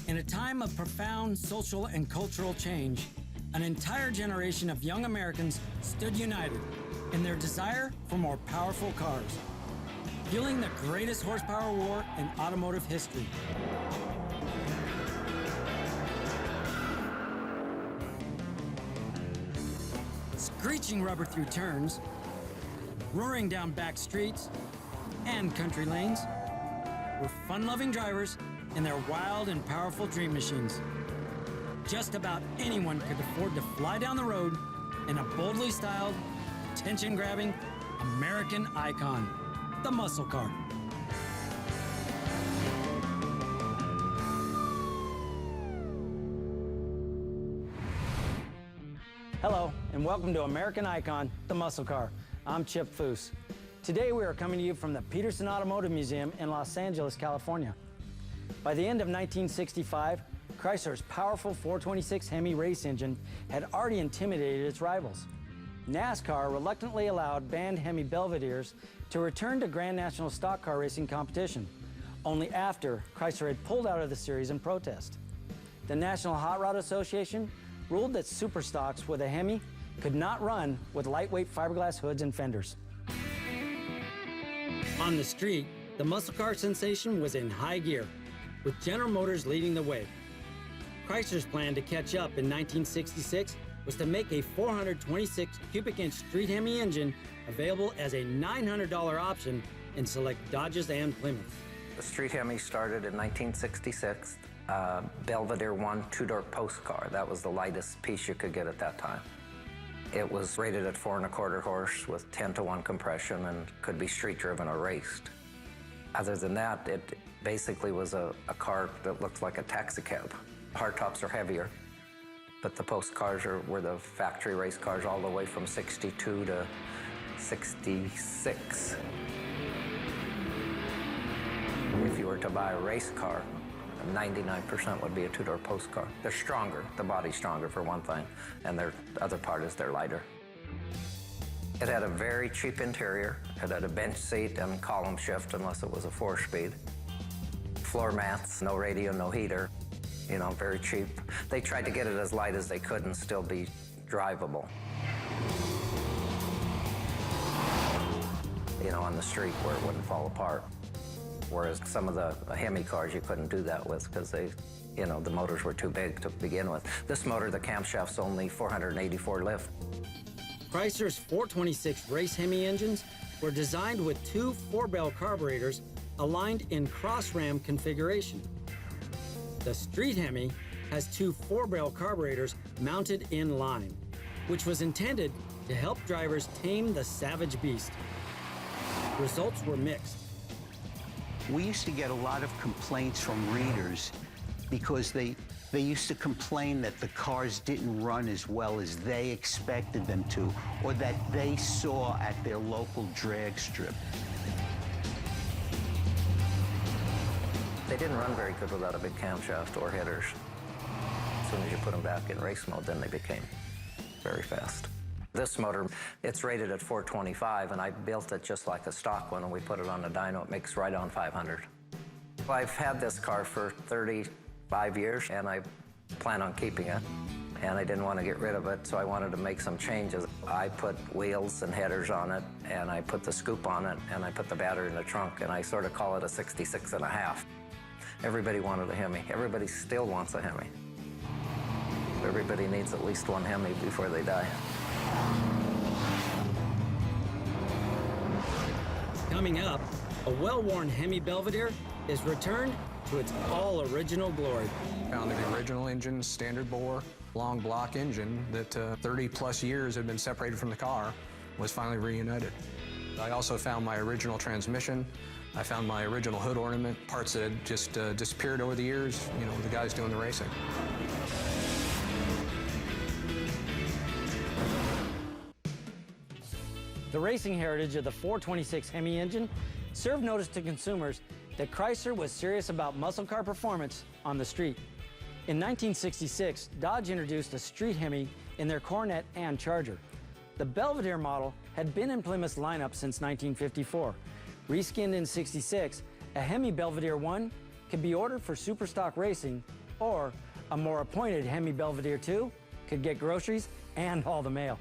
In a time of profound social and cultural change, an entire generation of young Americans stood united in their desire for more powerful cars, fueling the greatest horsepower war in automotive history. Screeching rubber through turns, roaring down back streets and country lanes, were fun-loving drivers in their wild and powerful dream machines. Just about anyone could afford to fly down the road in a boldly styled, attention-grabbing American icon, the muscle car. Hello, and welcome to American Icon, the muscle car. I'm Chip Foose. Today we are coming to you from the Peterson Automotive Museum in Los Angeles, California. By the end of 1965, Chrysler's powerful 426 HEMI race engine had already intimidated its rivals. NASCAR reluctantly allowed banned HEMI Belvederes to return to Grand National stock car racing competition, only after Chrysler had pulled out of the series in protest. The National Hot Rod Association ruled that superstocks with a HEMI could not run with lightweight fiberglass hoods and fenders. On the street, the muscle car sensation was in high gear, with General Motors leading the way. Chrysler's plan to catch up in 1966 was to make a 426 cubic inch Street HEMI engine available as a $900 option in select Dodges and Plymouths. The Street HEMI started in 1966. Belvedere 1 two-door post car. That was the lightest piece you could get at that time. It was rated at 4¼ horse with 10-to-1 compression and could be street driven or raced. Other than that, it basically was a car that looked like a taxi cab. Hardtops are heavier, but the post cars were the factory race cars all the way from 62 to 66. If you were to buy a race car, 99% would be a two-door post car. They're stronger, the body's stronger for one thing, and the other part is they're lighter. It had a very cheap interior. It had a bench seat and column shift unless it was a 4-speed. Floor mats, no radio, no heater. You know, very cheap. They tried to get it as light as they could and still be drivable. You know, on the street where it wouldn't fall apart. Whereas some of the HEMI cars you couldn't do that with because they, you know, the motors were too big to begin with. This motor, the camshaft's only 484 lift. Chrysler's 426 race HEMI engines were designed with two 4-bell carburetors aligned in cross-ram configuration. The Street HEMI has two 4-barrel carburetors mounted in line, which was intended to help drivers tame the savage beast. Results were mixed. We used to get a lot of complaints from readers because they used to complain that the cars didn't run as well as they expected them to, or that they saw at their local drag strip. They didn't run very good without a big camshaft or headers. As soon as you put them back in race mode, then they became very fast. This motor, it's rated at 425, and I built it just like a stock one, and we put it on the dyno. It makes right on 500. I've had this car for 35 years, and I plan on keeping it. And I didn't want to get rid of it, so I wanted to make some changes. I put wheels and headers on it, and I put the scoop on it, and I put the battery in the trunk, and I sort of call it a 66.5. Everybody wanted a HEMI. Everybody still wants a HEMI. Everybody needs at least one HEMI before they die. Coming up, a well-worn HEMI Belvedere is returned to its all-original glory. Found the original engine, standard bore, long block engine that 30-plus years had been separated from the car, was finally reunited. I also found my original transmission. I found my original hood ornament, parts that had just disappeared over the years, you know, the guys doing the racing. The racing heritage of the 426 HEMI engine served notice to consumers that Chrysler was serious about muscle car performance on the street. In 1966, Dodge introduced a Street HEMI in their Coronet and Charger. The Belvedere model had been in Plymouth's lineup since 1954. Reskinned in '66, a HEMI Belvedere 1 could be ordered for superstock racing Or a more appointed Hemi Belvedere 2 could get groceries and haul the mail.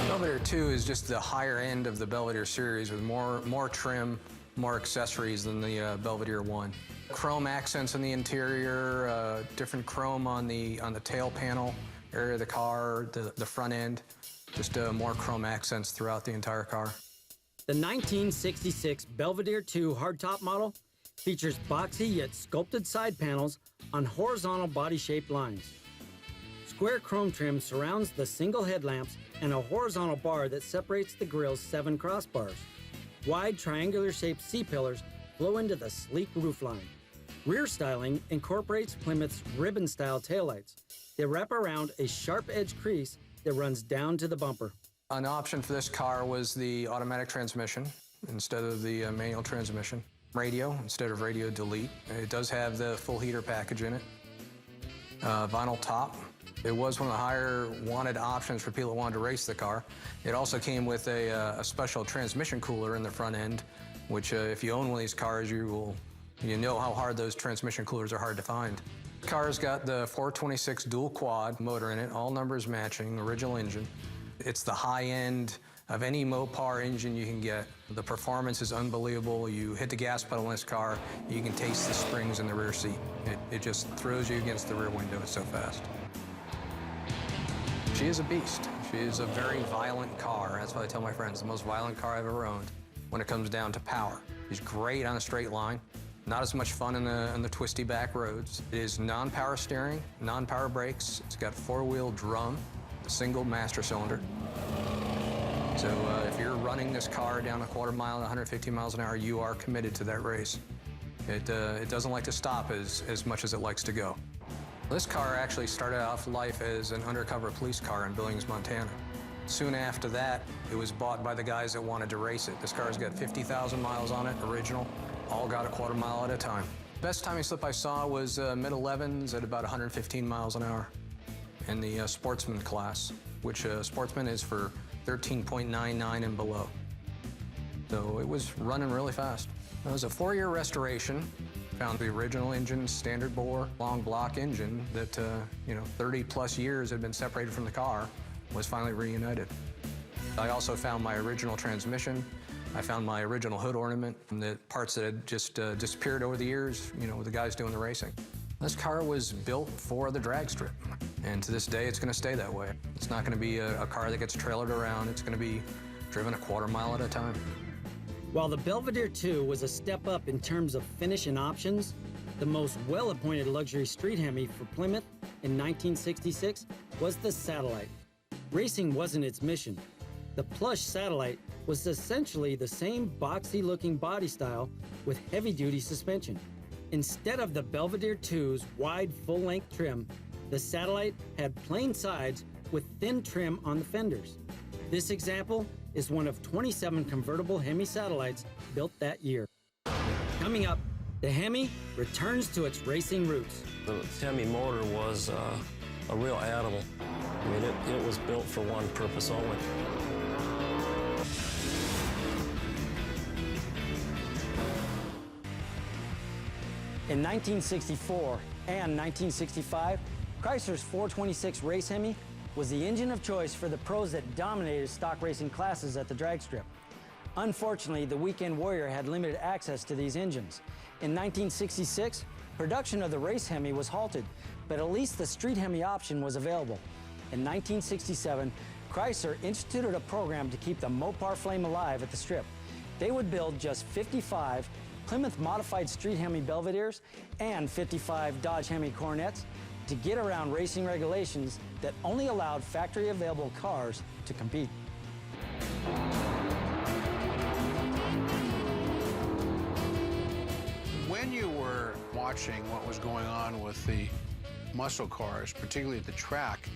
Belvedere 2 is just the higher end of the Belvedere series with more trim, more accessories than the Belvedere 1. Chrome accents in the interior, different chrome on the tail panel area of the car, the front end, just more chrome accents throughout the entire car. The 1966 Belvedere 2 hardtop model features boxy yet sculpted side panels on horizontal body-shaped lines. Square chrome trim surrounds the single headlamps and a horizontal bar that separates the grille's 7 crossbars. Wide triangular-shaped C-pillars flow into the sleek roofline. Rear styling incorporates Plymouth's ribbon-style taillights. They wrap around a sharp-edged crease that runs down to the bumper. An option for this car was the automatic transmission instead of the manual transmission. Radio instead of radio delete. It does have the full heater package in it. Vinyl top. It was one of the higher wanted options for people that wanted to race the car. It also came with a special transmission cooler in the front end, which if you own one of these cars, you know how hard those transmission coolers are hard to find. The car's got the 426 dual quad motor in it, all numbers matching, original engine. It's the high end of any Mopar engine you can get. The performance is unbelievable. You hit the gas pedal in this car, you can taste the springs in the rear seat. It just throws you against the rear window, it's so fast. She is a beast. She is a very violent car. That's what I tell my friends, the most violent car I've ever owned when it comes down to power. She's great on a straight line. Not as much fun in the twisty back roads. It is non-power steering, non-power brakes. It's got 4-wheel drum, a single master cylinder. So if you're running this car down a quarter mile at 150 miles an hour, you are committed to that race. It doesn't like to stop as much as it likes to go. This car actually started off life as an undercover police car in Billings, Montana. Soon after that, it was bought by the guys that wanted to race it. This car's got 50,000 miles on it, original. All got a quarter mile at a time. Best timing slip I saw was mid-11s at about 115 miles an hour in the sportsman class, which sportsman is for 13.99 and below. So it was running really fast. It was a 4-year restoration. Found the original engine, standard bore, long block engine that, 30 plus years had been separated from the car, was finally reunited. I also found my original transmission. I found my original hood ornament and the parts that had just disappeared over the years, with the guys doing the racing. This car was built for the drag strip, and to this day, it's going to stay that way. It's not going to be a car that gets trailered around. It's going to be driven a quarter mile at a time. While the Belvedere 2 was a step up in terms of finish and options, the most well-appointed luxury street Hemi for Plymouth in 1966 was the Satellite. Racing wasn't its mission. The plush Satellite was essentially the same boxy-looking body style with heavy-duty suspension. Instead of the Belvedere 2's wide full-length trim, the Satellite had plain sides with thin trim on the fenders. This example is one of 27 convertible Hemi Satellites built that year. Coming up, the Hemi returns to its racing roots. The Hemi motor was a real animal. I mean, it was built for one purpose only. In 1964 and 1965, Chrysler's 426 Race Hemi was the engine of choice for the pros that dominated stock racing classes at the drag strip. Unfortunately, the Weekend Warrior had limited access to these engines. In 1966, production of the Race Hemi was halted, but at least the Street Hemi option was available. In 1967, Chrysler instituted a program to keep the Mopar flame alive at the strip. They would build just 55 Plymouth modified Street Hemi Belvederes and 55 Dodge Hemi Coronets to get around racing regulations that only allowed factory-available cars to compete. When you were watching what was going on with the muscle cars, particularly at the track,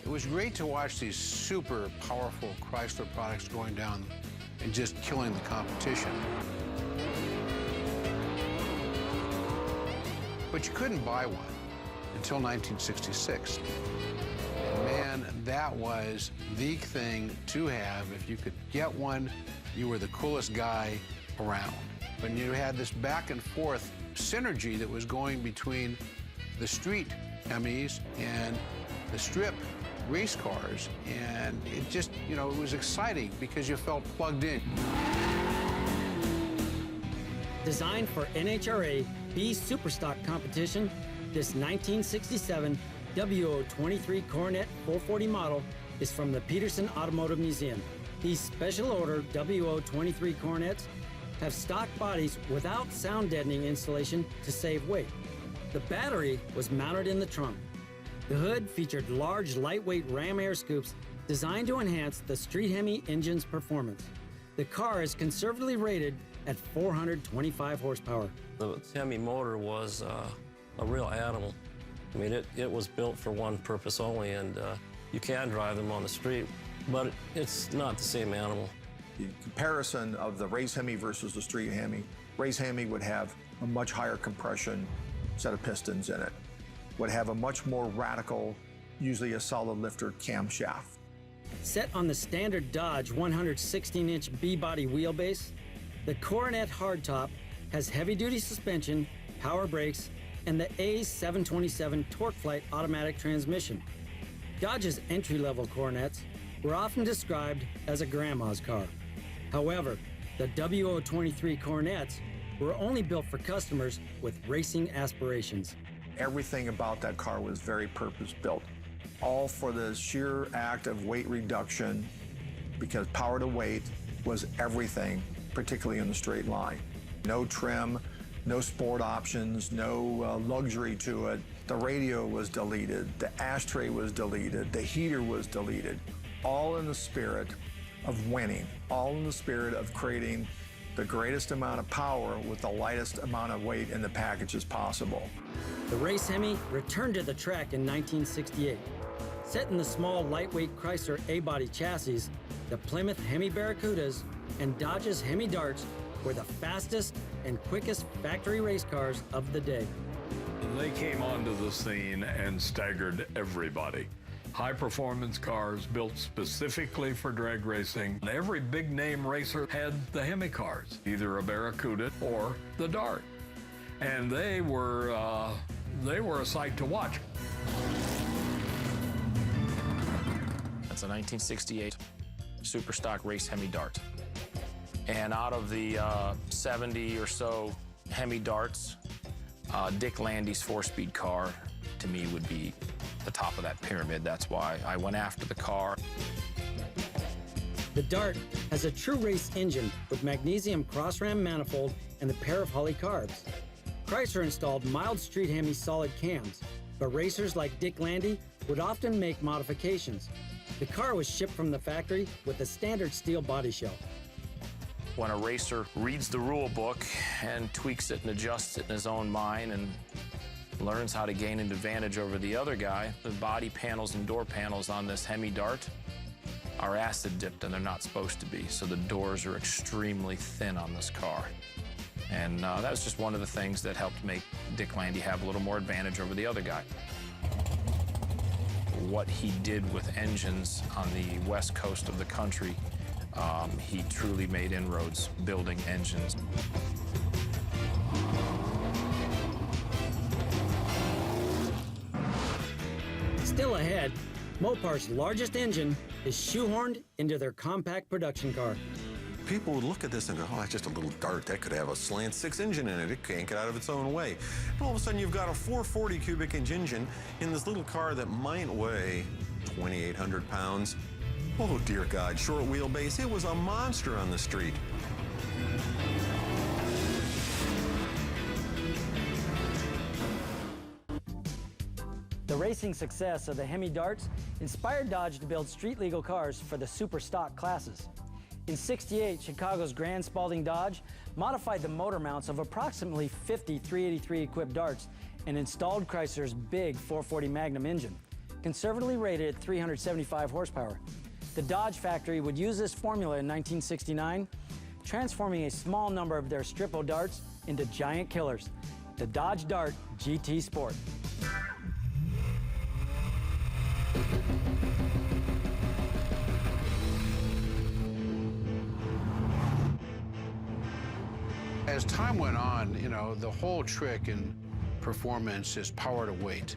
it was great to watch these super powerful Chrysler products going down and just killing the competition. But you couldn't buy one until 1966. And man, then that was the thing to have. If you could get one, you were the coolest guy around. When you had this back and forth synergy that was going between the street HEMIs and the strip race cars, and it just, you know, it was exciting because you felt plugged in. Designed for NHRA B Superstock competition, this 1967 WO23 Coronet 440 model is from the Peterson Automotive Museum. These special order WO23 Coronets have stock bodies without sound deadening installation to save weight. The battery was mounted in the trunk. The hood featured large, lightweight ram air scoops designed to enhance the Street HEMI engine's performance. The car is conservatively rated at 425 horsepower. The HEMI motor was a real animal. I mean, it was built for one purpose only, and you can drive them on the street, but it's not the same animal. The comparison of the race HEMI versus the street HEMI, race HEMI would have a much higher compression set of pistons in it, would have a much more radical, usually a solid lifter camshaft. Set on the standard Dodge 116-inch B-body wheelbase, the Coronet hardtop has heavy-duty suspension, power brakes, and the A727 TorqueFlite automatic transmission. Dodge's entry-level Coronets were often described as a grandma's car. However, the WO23 Coronets were only built for customers with racing aspirations. Everything about that car was very purpose-built, all for the sheer act of weight reduction, because power to weight was everything, particularly in the straight line. No trim, no sport options, no luxury to it. The radio was deleted, the ashtray was deleted, the heater was deleted, all in the spirit of winning, all in the spirit of creating the greatest amount of power with the lightest amount of weight in the package as possible. The race HEMI returned to the track in 1968. Set in the small, lightweight Chrysler A-body chassis, the Plymouth HEMI Barracudas and Dodge's HEMI Darts were the fastest and quickest factory race cars of the day. They came onto the scene and staggered everybody. High-performance cars built specifically for drag racing. Every big-name racer had the HEMI cars, either a Barracuda or the Dart. And they were a sight to watch. That's a 1968 Superstock Race HEMI Dart. And out of the 70 or so HEMI Darts, Dick Landy's four-speed car, to me, would be the top of that pyramid. That's why I went after the car. The Dart has a true race engine with magnesium cross-ram manifold and a pair of Holley carbs. Chrysler installed mild Street HEMI solid cams, but racers like Dick Landy would often make modifications. The car was shipped from the factory with a standard steel body shell. When a racer reads the rule book and tweaks it and adjusts it in his own mind and learns how to gain an advantage over the other guy, the body panels and door panels on this HEMI Dart are acid dipped, and they're not supposed to be, so the doors are extremely thin on this car. And that was just one of the things that helped make Dick Landy have a little more advantage over the other guy. What he did with engines on the west coast of the country, he truly made inroads building engines. Still ahead, Mopar's largest engine is shoehorned into their compact production car. People would look at this and go, oh, that's just a little Dart. That could have a slant 6 engine in it. It can't get out of its own way. And all of a sudden, you've got a 440 cubic inch engine in this little car that might weigh 2,800 pounds. Oh, dear God, short wheelbase. It was a monster on the street. The racing success of the HEMI Darts inspired Dodge to build street-legal cars for the super stock classes. In '68, Chicago's Grand Spalding Dodge modified the motor mounts of approximately 50 383 equipped Darts and installed Chrysler's big 440 Magnum engine, conservatively rated at 375 horsepower. The Dodge factory would use this formula in 1969, transforming a small number of their Strippo Darts into giant killers, the Dodge Dart GT Sport. as time went on, you know, the whole trick in performance is power to weight.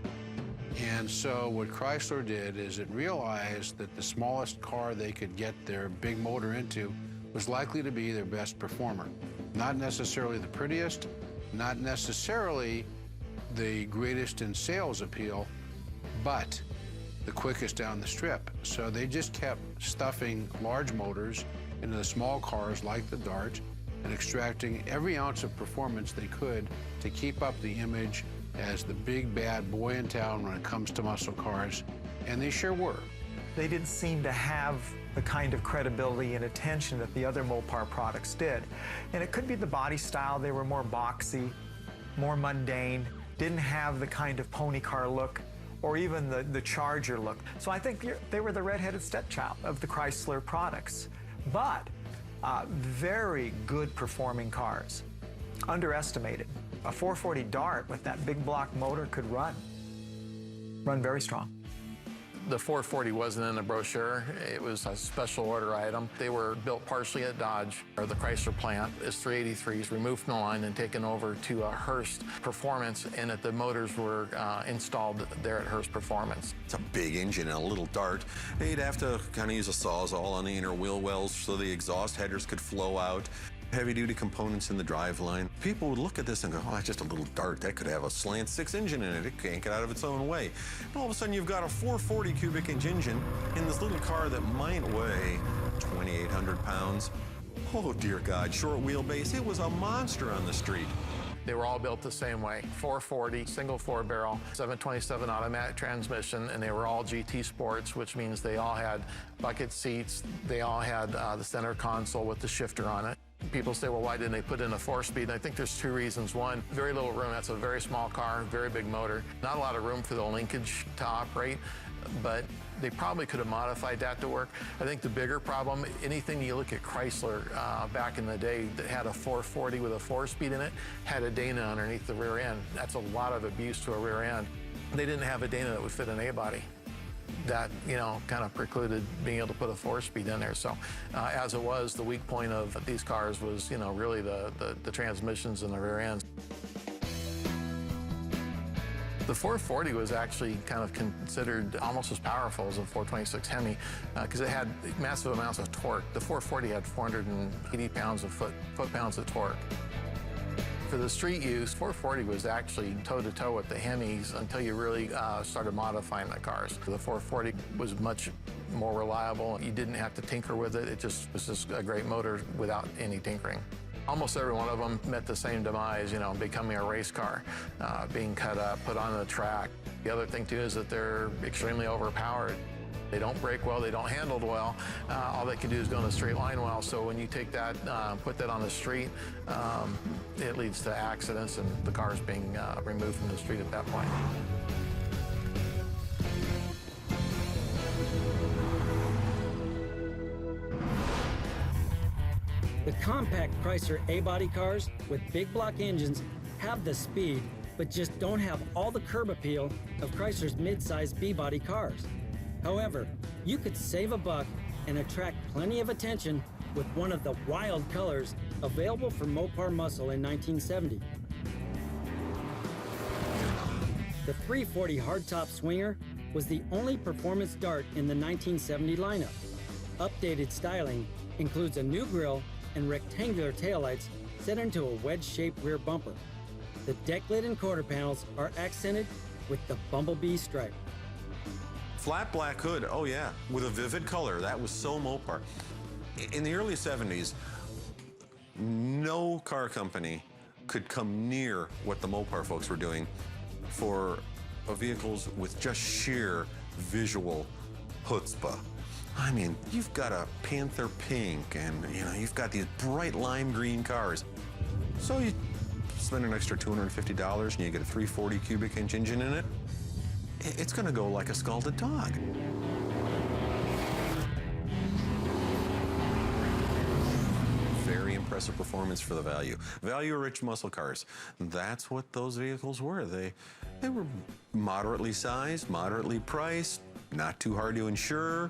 And so what Chrysler did is it realized that the smallest car they could get their big motor into was likely to be their best performer. Not necessarily the prettiest, not necessarily the greatest in sales appeal, but the quickest down the strip. So they just kept stuffing large motors into the small cars like the Dart and extracting every ounce of performance they could to keep up the image as the big bad boy in town when it comes to muscle cars, and they sure were. They didn't seem to have the kind of credibility and attention that the other Mopar products did. And it could be the body style. They were more boxy, more mundane, didn't have the kind of pony car look or even the Charger look. So I think they were the redheaded stepchild of the Chrysler products. But very good performing cars, underestimated. A 440 Dart with that big block motor could run very strong. The 440 wasn't in the brochure. It was a special order item. They were built partially at Dodge, or the Chrysler plant, as 383s, removed from the line and taken over to Hearst Performance, and that the motors were installed there at Hearst Performance. It's a big engine and a little Dart. They'd have to kind of use a Sawzall on the inner wheel wells so the exhaust headers could flow out. Heavy-duty components in the driveline. People would look at this and go, oh, that's just a little Dart. That could have a slant 6 engine in it. It can't get out of its own way. And all of a sudden, you've got a 440 cubic inch engine in this little car that might weigh 2,800 pounds. Oh, dear God, short wheelbase. It was a monster on the street. They were all built the same way. 440, single 4-barrel, 727 automatic transmission, and they were all GT Sports, which means they all had bucket seats. They all had the center console with the shifter on it. People say, well, why didn't they put in a 4-speed? I think there's 2 reasons. One, very little room. That's a very small car, very big motor. Not a lot of room for the linkage to operate, but they probably could have modified that to work. I think the bigger problem, anything you look at Chrysler back in the day that had a 440 with a 4-speed in it, had a Dana underneath the rear end. That's a lot of abuse to a rear end. They didn't have a Dana that would fit an A-body. That, you know, kind of precluded being able to put a 4-speed in there. So as it was, the weak point of these cars was, you know, really the transmissions and the rear ends. The 440 was actually kind of considered almost as powerful as a 426 Hemi because it had massive amounts of torque. The 440 had 480 pounds of foot-pounds of torque. For the street use, 440 was actually toe-to-toe with the Hemis until you really started modifying the cars. The 440 was much more reliable. You didn't have to tinker with it. It just was just a great motor without any tinkering. Almost every one of them met the same demise, you know, becoming a race car, being cut up, put on the track. The other thing, too, is that they're extremely overpowered. They don't brake well, they don't handle well. All they can do is go in a straight line well. So when you take that, put that on the street, it leads to accidents and the cars being removed from the street at that point. The compact Chrysler A-body cars with big block engines have the speed, but just don't have all the curb appeal of Chrysler's mid-size B-body cars. However, you could save a buck and attract plenty of attention with one of the wild colors available for Mopar Muscle in 1970. The 340 hardtop swinger was the only performance Dart in the 1970 lineup. Updated styling includes a new grille and rectangular taillights set into a wedge-shaped rear bumper. The deck lid and quarter panels are accented with the bumblebee stripe. Flat black hood, oh yeah, with a vivid color. That was so Mopar. In the early 70s, no car company could come near what the Mopar folks were doing for vehicles with just sheer visual chutzpah. I mean, you've got a Panther pink and, you know, you've got these bright lime green cars. So you spend an extra $250 and you get a 340 cubic inch engine in it. It's going to go like a scalded dog. Very impressive performance for the value. Value-rich muscle cars. That's what those vehicles were. They were moderately sized, moderately priced, not too hard to insure.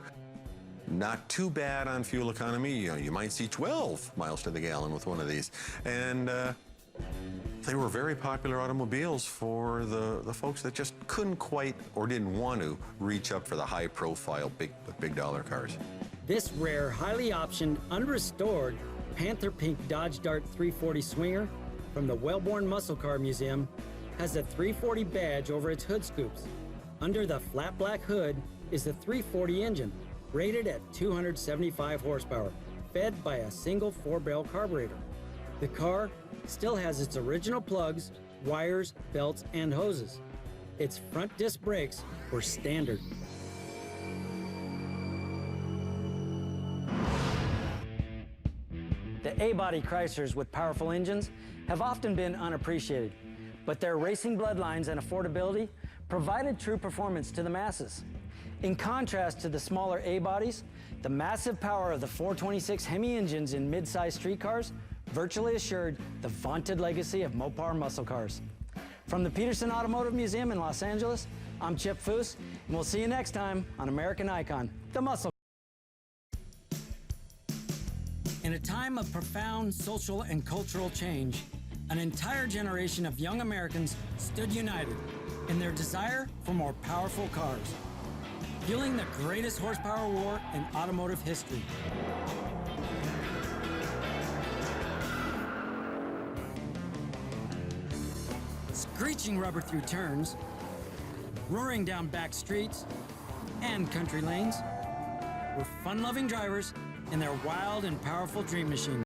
not too bad on fuel economy. You might see 12 miles to the gallon with one of these. And they were very popular automobiles for the folks that just couldn't quite or didn't want to reach up for the high-profile, big dollar cars. This rare, highly optioned, unrestored Panther Pink Dodge Dart 340 Swinger from the Wellborn Muscle Car Museum has a 340 badge over its hood scoops. Under the flat black hood is the 340 engine, rated at 275 horsepower, fed by a single 4-barrel carburetor. The car still has its original plugs, wires, belts, and hoses. Its front disc brakes were standard. The A-body Chryslers with powerful engines have often been unappreciated, but their racing bloodlines and affordability provided true performance to the masses. In contrast to the smaller A-bodies, the massive power of the 426 HEMI engines in mid-size street cars virtually assured the vaunted legacy of Mopar muscle cars. From the Peterson Automotive Museum in Los Angeles, I'm Chip Foose, and we'll see you next time on American Icon, the muscle. In a time of profound social and cultural change, an entire generation of young Americans stood united in their desire for more powerful cars, fueling the greatest horsepower war in automotive history. Screeching rubber through turns, roaring down back streets and country lanes, were fun-loving drivers in their wild and powerful dream machine.